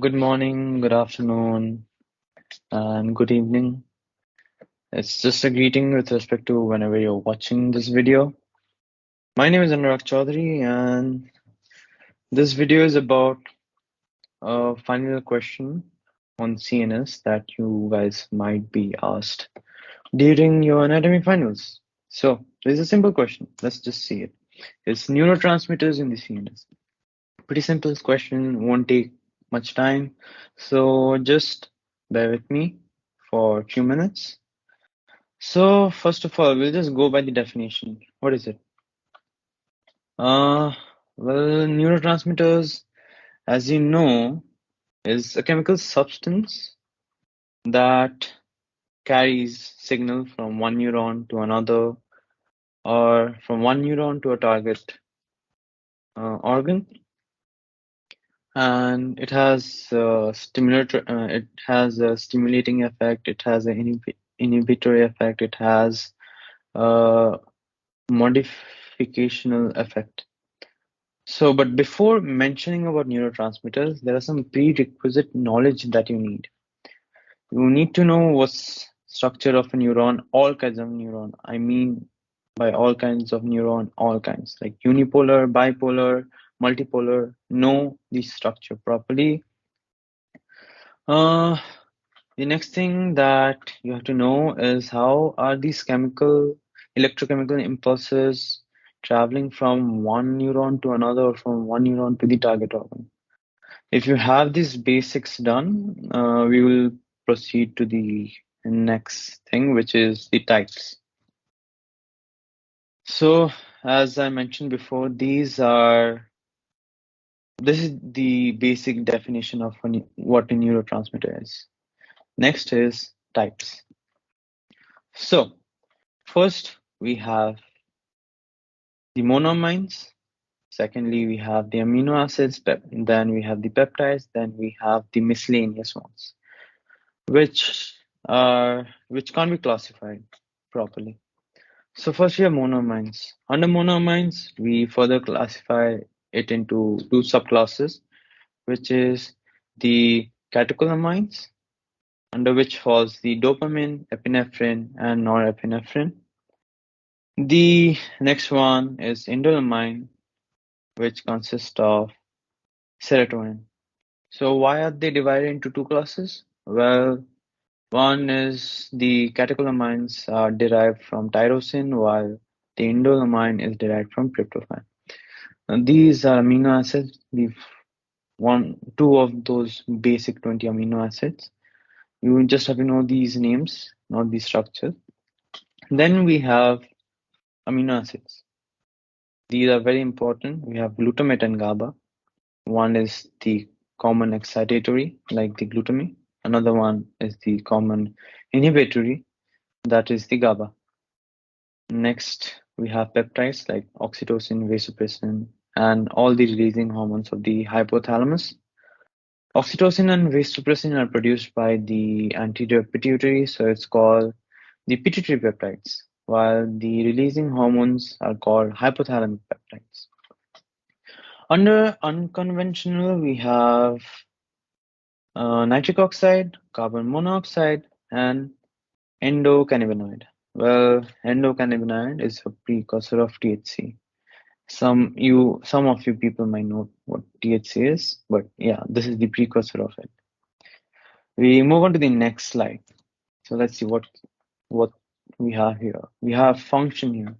Good morning, good afternoon, and good evening. It's just a greeting with respect to whenever you're watching this video. My name is Anurag Chaudhary, and this video is about a final question on CNS that you guys might be asked during your anatomy finals. So, there's a simple question. Let's just see it. It's neurotransmitters in the CNS. Pretty simple question, won't take much time. So, just bear with me for a few minutes. So, first of all, we'll just go by the definition. What is it? Uh, well, neurotransmitters, as you know, is a chemical substance that carries signal from one neuron to another or from one neuron to a target organ, and it has it has a stimulating effect, it has an inhibitory effect, it has a modificational effect. So, but before mentioning about neurotransmitters, there are some prerequisite knowledge that you need. You need to know what's structure of a neuron, all kinds of neuron. I mean by all kinds of neuron, all kinds, like unipolar, bipolar, multipolar. Know the structure properly. Uh, the next thing that you have to know is how are these electrochemical impulses traveling from one neuron to another or from one neuron to the target organ. If you have these basics done, we will proceed to the next thing, which is the types. So, as I mentioned before, this is the basic definition of what a neurotransmitter is. Next is types. So, first we have the monoamines. Secondly, we have the amino acids. Then we have the peptides. Then we have the miscellaneous ones, which can't be classified properly. So first we have monoamines. Under monoamines, we further classify it into two subclasses, which is the catecholamines, under which falls the dopamine, epinephrine, and norepinephrine. The next one is indolamine, which consists of serotonin. So why are they divided into two classes? Well, one is the catecholamines are derived from tyrosine, while the indolamine is derived from tryptophan. And these are amino acids, two of those basic 20 amino acids. You just have to know these names, not the structure. Then we have amino acids. These are very important. We have glutamate and GABA. One is the common excitatory, like the glutamate. Another one is the common inhibitory, that is the GABA. Next, we have peptides like oxytocin, vasopressin, and all the releasing hormones of the hypothalamus. Oxytocin and vasopressin are produced by the anterior pituitary, so it's called the pituitary peptides, while the releasing hormones are called hypothalamic peptides. Under unconventional, we have nitric oxide, carbon monoxide, and endocannabinoid. Well, endocannabinoid is a precursor of THC. Some of you people might know what THC is, but yeah, this is the precursor of it. We move on to the next slide. So let's see what we have here. We have function here.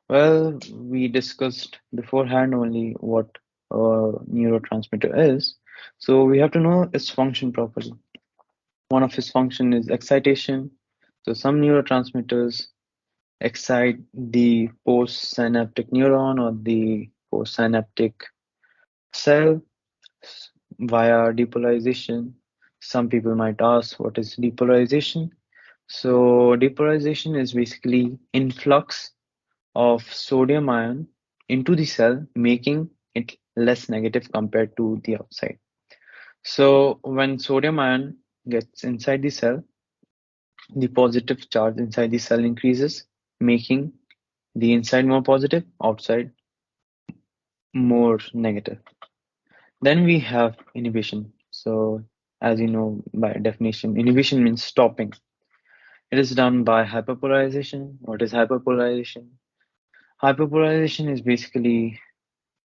Well, we discussed beforehand only what a neurotransmitter is, so we have to know its function properly. One of its function is excitation. So some neurotransmitters excite the postsynaptic neuron or the postsynaptic cell via depolarization. Some people might ask, what is depolarization? So depolarization is basically influx of sodium ion into the cell, making it less negative compared to the outside. So when sodium ion gets inside the cell, the positive charge inside the cell increases, making the inside more positive, outside more negative. Then we have inhibition. So, as you know, by definition, inhibition means stopping. It is done by hyperpolarization. What is hyperpolarization? Hyperpolarization is basically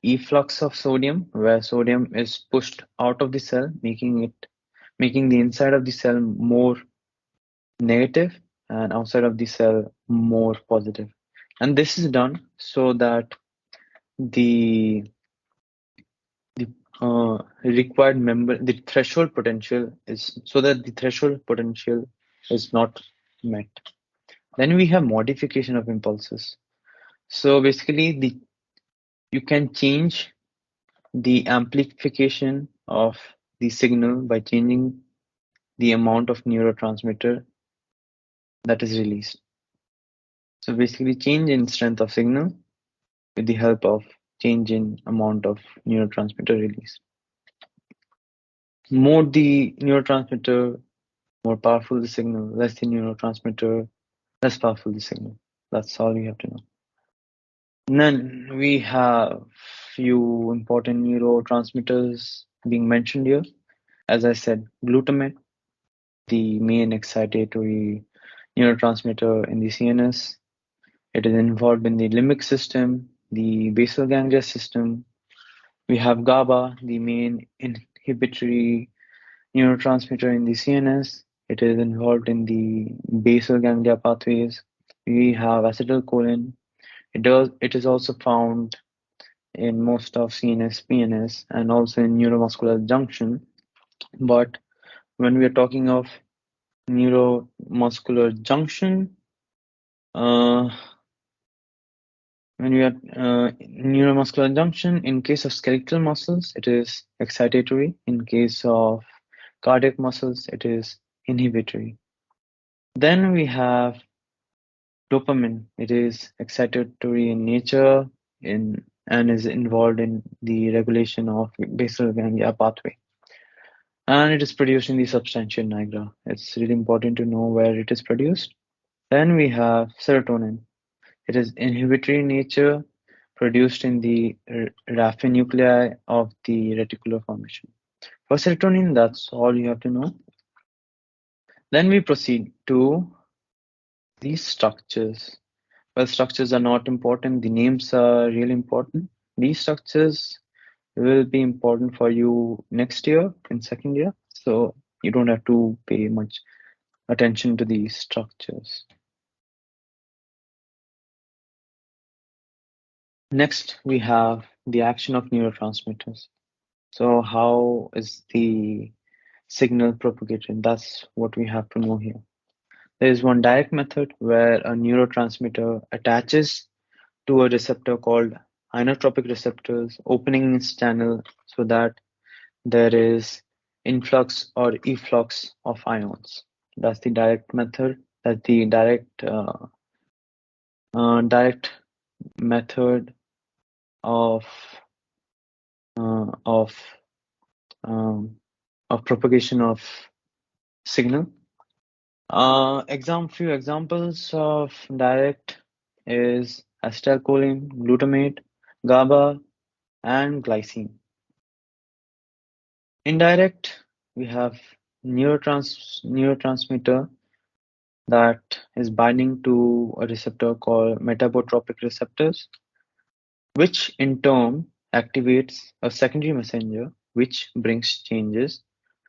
efflux of sodium, where sodium is pushed out of the cell, making the inside of the cell more negative and outside of the cell more positive. And this is done so that the the required member the threshold potential is so that the threshold potential is not met. Then we have modification of impulses. So basically you can change the amplification of the signal by changing the amount of neurotransmitter that is released. So basically change in strength of signal with the help of change in amount of neurotransmitter release. More the neurotransmitter, more powerful the signal, less the neurotransmitter, less powerful the signal. That's all you have to know. And then we have few important neurotransmitters being mentioned here. As I said, glutamate, the main excitatory neurotransmitter in the CNS. It is involved in the limbic system, the basal ganglia system. We have GABA, the main inhibitory neurotransmitter in the CNS. It is involved in the basal ganglia pathways. We have acetylcholine. It is also found in most of CNS, PNS, and also in neuromuscular junction. But when we are talking of neuromuscular junction, uh, neuromuscular junction, in case of skeletal muscles, it is excitatory. In case of cardiac muscles, it is inhibitory. Then we have dopamine. It is excitatory in nature and is involved in the regulation of basal ganglia pathway. And it is produced in the substantia nigra. It's really important to know where it is produced. Then we have serotonin. It is inhibitory in nature, produced in the raphe nuclei of the reticular formation. For serotonin, that's all you have to know. Then we proceed to these structures. Well, structures are not important. The names are really important. These structures will be important for you next year in second year. So you don't have to pay much attention to these structures. Next, we have the action of neurotransmitters. So how is the signal propagated? That's what we have to know here. There is one direct method where a neurotransmitter attaches to a receptor called inotropic receptors, opening its channel so that there is influx or efflux of ions. That's the direct method. That's the direct method of uh, of um, of propagation of signal. Few examples of direct is acetylcholine, glutamate, GABA, and glycine. Indirect, we have neurotransmitter that is binding to a receptor called metabotropic receptors, which in turn activates a secondary messenger, which brings changes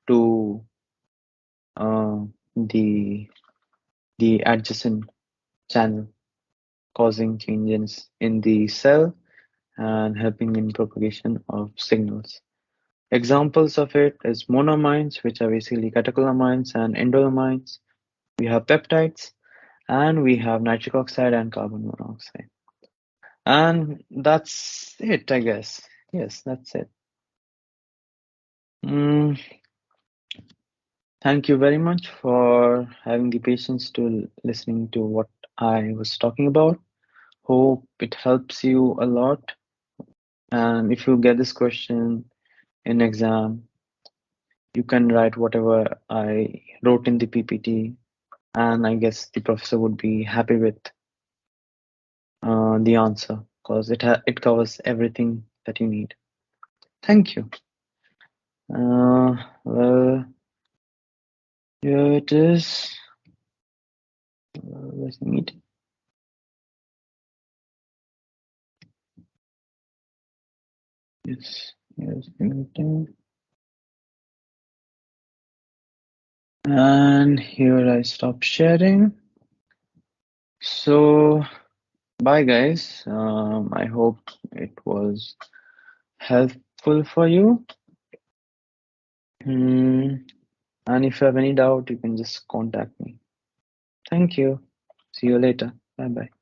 to uh, the adjacent channel, causing changes in the cell and helping in propagation of signals. Examples of it is monoamines, which are basically catecholamines and endolamines. We have peptides, and we have nitric oxide and carbon monoxide. And that's it, I guess. Yes, that's it. Mm, Thank you very much for having the patience to listening to what I was talking about. Hope it helps you a lot. And if you get this question in exam, you can write whatever I wrote in the PPT, and I guess the professor would be happy with the answer because it covers everything that you need. Thank you. Well, here it is. Let's meet. Yes, here's the meeting. And here I stop sharing. So, bye guys. I hope it was helpful for you. And if you have any doubt, you can just contact me. Thank you. See you later. Bye bye.